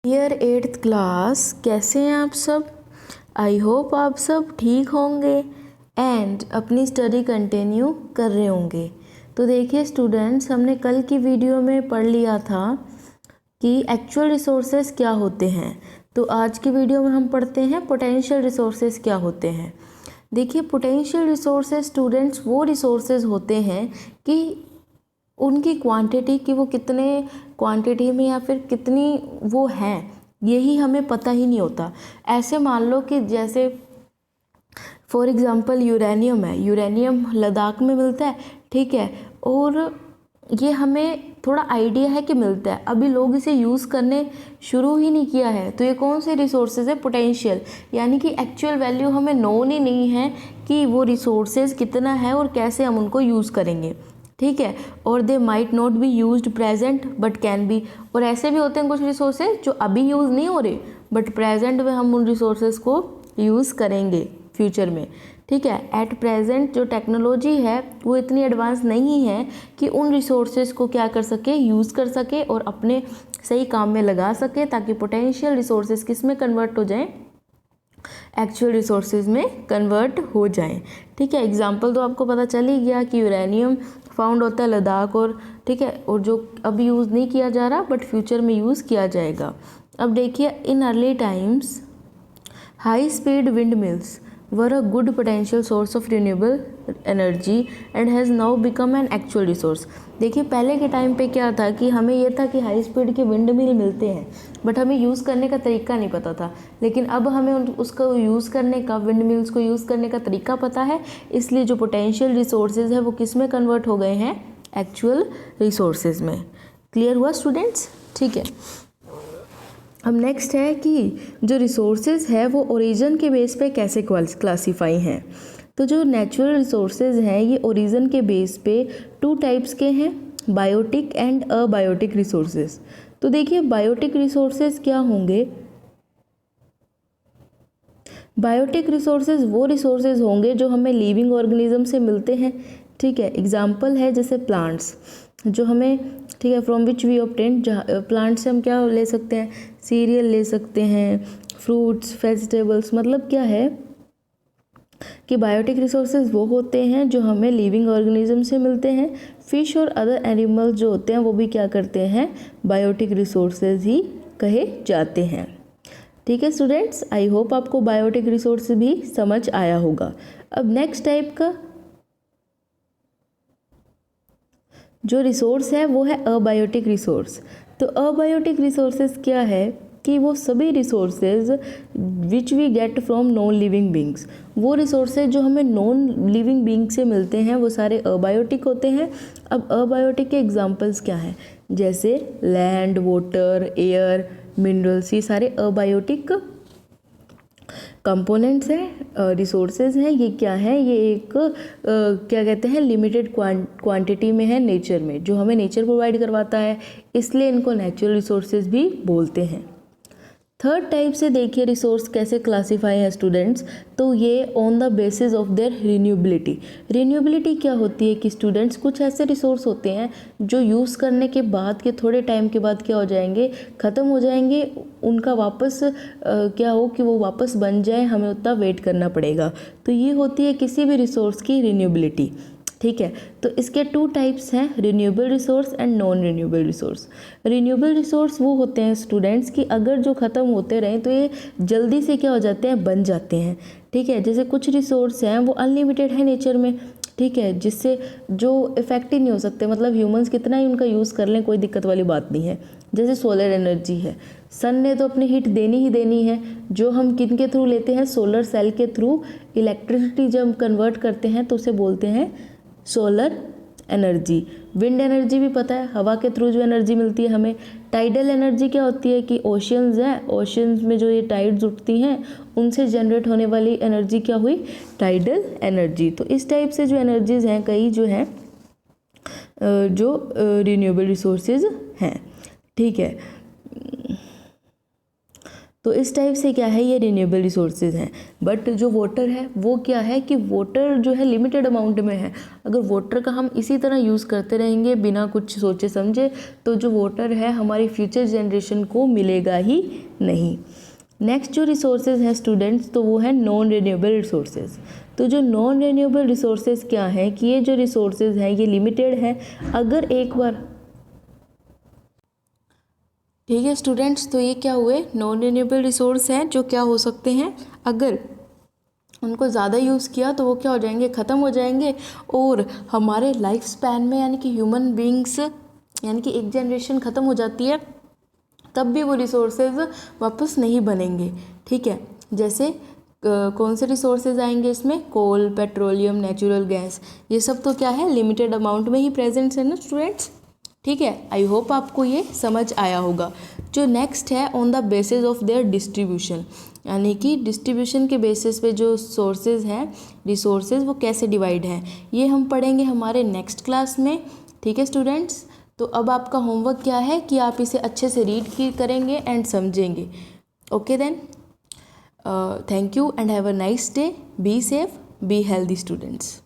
Dear 8th class, कैसे हैं आप सब। आई होप आप सब ठीक होंगे एंड अपनी स्टडी कंटिन्यू कर रहे होंगे। तो देखिए स्टूडेंट्स, हमने कल की वीडियो में पढ़ लिया था कि एक्चुअल रिसोर्सेज क्या होते हैं। तो आज की वीडियो में हम पढ़ते हैं पोटेंशियल रिसोर्सेज क्या होते हैं। देखिए पोटेंशियल रिसोर्सेज स्टूडेंट्स वो रिसोर्सेज होते हैं कि उनकी क्वांटिटी कि वो कितने क्वांटिटी में या फिर कितनी वो हैं, यही हमें पता ही नहीं होता। ऐसे मान लो कि जैसे फॉर एग्ज़ाम्पल यूरेनियम है, यूरेनियम लद्दाख में मिलता है, ठीक है, और ये हमें थोड़ा आइडिया है कि मिलता है, अभी लोग इसे यूज़ करने शुरू ही नहीं किया है। तो ये कौन से रिसोर्सेज है? पोटेंशियल, यानी कि एक्चुअल वैल्यू हमें नोन ही नहीं है कि वो रिसोर्सेज कितना है और कैसे हम उनको यूज़ करेंगे, ठीक है। और they might not be used present but can be, और ऐसे भी होते हैं कुछ रिसोर्सेज जो अभी यूज़ नहीं हो रहे बट प्रेजेंट में हम उन रिसोर्सेज को यूज़ करेंगे फ्यूचर में, ठीक है। एट प्रेजेंट जो टेक्नोलॉजी है वो इतनी एडवांस नहीं है कि उन रिसोर्सेज को क्या कर सके, यूज़ कर सके और अपने सही काम में लगा सके, ताकि पोटेंशियल रिसोर्सेज किस में कन्वर्ट हो जाएं, एक्चुअल रिसोर्सेज में कन्वर्ट हो जाएं, ठीक है। एग्जांपल तो आपको पता चल ही गया कि यूरेनियम फाउंड होता है लद्दाख, और ठीक है, और जो अभी यूज़ नहीं किया जा रहा बट फ्यूचर में यूज़ किया जाएगा। अब देखिए in early times high speed wind mills were a good potential source of renewable energy and has now become an actual resource। देखिए पहले के टाइम पे क्या था कि हमें ये था कि हाई स्पीड के विंड मिल मिलते हैं बट हमें यूज़ करने का तरीका नहीं पता था, लेकिन अब हमें उसका यूज़ करने का, विंड मिल्स को यूज़ करने का तरीका पता है, इसलिए जो पोटेंशियल रिसोर्सेज है वो किस में कन्वर्ट हो गए हैं, एक्चुअल रिसोर्सेज में। क्लियर हुआ स्टूडेंट्स? ठीक है। अब नेक्स्ट है कि जो रिसोर्सेज है वो ओरिजिन के बेस पे कैसे क्लासीफाई हैं। तो जो नेचुरल रिसोर्सेज हैं ये ओरिजिन के बेस पे 2 टाइप्स के हैं, बायोटिक एंड अबायोटिक रिसोर्सेज। तो देखिए बायोटिक रिसोर्सेज क्या होंगे? बायोटिक रिसोर्सेज वो रिसोर्सेज होंगे जो हमें लिविंग ऑर्गेनिज्म से मिलते हैं, ठीक है। एग्जाम्पल है जैसे प्लांट्स जो हमें, ठीक है, फ्रॉम विच वी ऑब्टेन, जहाँ प्लांट से हम क्या ले सकते हैं, सीरियल ले सकते हैं, फ्रूट्स, वेजिटेबल्स। मतलब क्या है कि बायोटिक रिसोर्सेज वो होते हैं जो हमें लिविंग ऑर्गेनिज्म से मिलते हैं। फिश और अदर एनिमल्स जो होते हैं वो भी क्या करते हैं, बायोटिक रिसोर्सेज ही कहे जाते हैं, ठीक है स्टूडेंट्स। आई होप आपको बायोटिक रिसोर्स भी समझ आया होगा। अब नेक्स्ट टाइप का जो रिसोर्स है वो है अबायोटिक रिसोर्स। तो अबायोटिक रिसोर्सेज क्या है कि वो सभी resources which we get from non living beings, वो रिसोर्सेज जो हमें नॉन लिविंग बींग से मिलते हैं वो सारे अबायोटिक होते हैं। अब अबायोटिक के एग्जांपल्स क्या हैं, जैसे लैंड, वाटर, एयर, मिनरल्स, ये सारे अबायोटिक कंपोनेंट्स हैं, रिसोर्सेज हैं। ये क्या है, ये एक क्या कहते हैं, लिमिटेड क्वांटिटी में है नेचर में, जो हमें नेचर प्रोवाइड करवाता है, इसलिए इनको नेचुरल रिसोर्सेज भी बोलते हैं। थर्ड टाइप से देखिए रिसोर्स कैसे क्लासीफाई है स्टूडेंट्स, तो ये on the basis of their renewability. Renewability क्या होती है कि स्टूडेंट्स कुछ ऐसे रिसोर्स होते हैं जो यूज़ करने के बाद के थोड़े टाइम के बाद क्या हो जाएंगे, ख़त्म हो जाएंगे, उनका वापस क्या हो कि वो वापस बन जाए, हमें उतना वेट करना पड़ेगा। तो ये होती है किसी भी रिसोर्स की रिन्यूएबिलिटी, ठीक है। तो इसके 2 टाइप्स हैं, renewable resource and non renewable resource. Renewable resource वो होते हैं स्टूडेंट्स कि अगर जो ख़त्म होते रहें तो ये जल्दी से क्या हो जाते हैं, बन जाते हैं, ठीक है। जैसे कुछ रिसोर्स हैं वो अनलिमिटेड है नेचर में, ठीक है, जिससे जो इफेक्ट ही नहीं हो सकते, मतलब ह्यूमंस कितना ही उनका यूज़ कर लें कोई दिक्कत वाली बात नहीं है। जैसे सोलर एनर्जी है, सन ने तो अपनी हीट देनी ही देनी है, जो हम किन के थ्रू लेते हैं, सोलर सेल के थ्रू इलेक्ट्रिसिटी जब कन्वर्ट करते हैं तो उसे बोलते हैं सोलर एनर्जी। विंड एनर्जी भी पता है, हवा के थ्रू जो एनर्जी मिलती है हमें। टाइडल एनर्जी क्या होती है कि ओशियंस हैं, ओशियंस में जो ये टाइड्स उठती हैं उनसे जनरेट होने वाली एनर्जी क्या हुई, टाइडल एनर्जी। तो इस टाइप से जो एनर्जीज हैं कई जो हैं जो रिन्यूएबल रिसोर्सेज हैं, ठीक है। तो इस टाइप से क्या है, ये रिन्यूएबल रिसोर्सेज हैं। बट जो वाटर है वो क्या है कि वाटर जो है लिमिटेड अमाउंट में है। अगर वाटर का हम इसी तरह यूज़ करते रहेंगे बिना कुछ सोचे समझे, तो जो वाटर है हमारी फ्यूचर जनरेशन को मिलेगा ही नहीं। नेक्स्ट जो रिसोर्सेज हैं स्टूडेंट्स, तो वो है नॉन रिन्यूएबल रिसोर्सेज। तो जो नॉन रिन्यूएबल रिसोर्सेज क्या है कि ये जो रिसोर्सेज हैं ये लिमिटेड है। अगर एक बार, ठीक है स्टूडेंट्स, तो ये क्या हुए, नॉन रिन्यूएबल रिसोर्स हैं जो क्या हो सकते हैं, अगर उनको ज़्यादा यूज़ किया तो वो क्या हो जाएंगे, ख़त्म हो जाएंगे। और हमारे लाइफ स्पैन में यानी कि ह्यूमन बींग्स यानी कि एक जनरेशन ख़त्म हो जाती है तब भी वो रिसोर्सेज वापस नहीं बनेंगे। ठीक है, जैसे कौन से रिसोर्सेज आएंगे इसमें, कोल, पेट्रोलियम, नेचुरल गैस, ये सब तो क्या है लिमिटेड अमाउंट में ही प्रेजेंट है ना स्टूडेंट्स। ठीक है, आई होप आपको ये समझ आया होगा। जो नेक्स्ट है on the basis of there distribution, यानी कि डिस्ट्रीब्यूशन के बेसिस पे जो सोर्सेज हैं रिसोर्सेज वो कैसे डिवाइड हैं, ये हम पढ़ेंगे हमारे नेक्स्ट क्लास में। ठीक है स्टूडेंट्स, तो अब आपका होमवर्क क्या है कि आप इसे अच्छे से रीड करेंगे एंड समझेंगे। Okay then, thank you and have a nice day, be safe, be healthy students.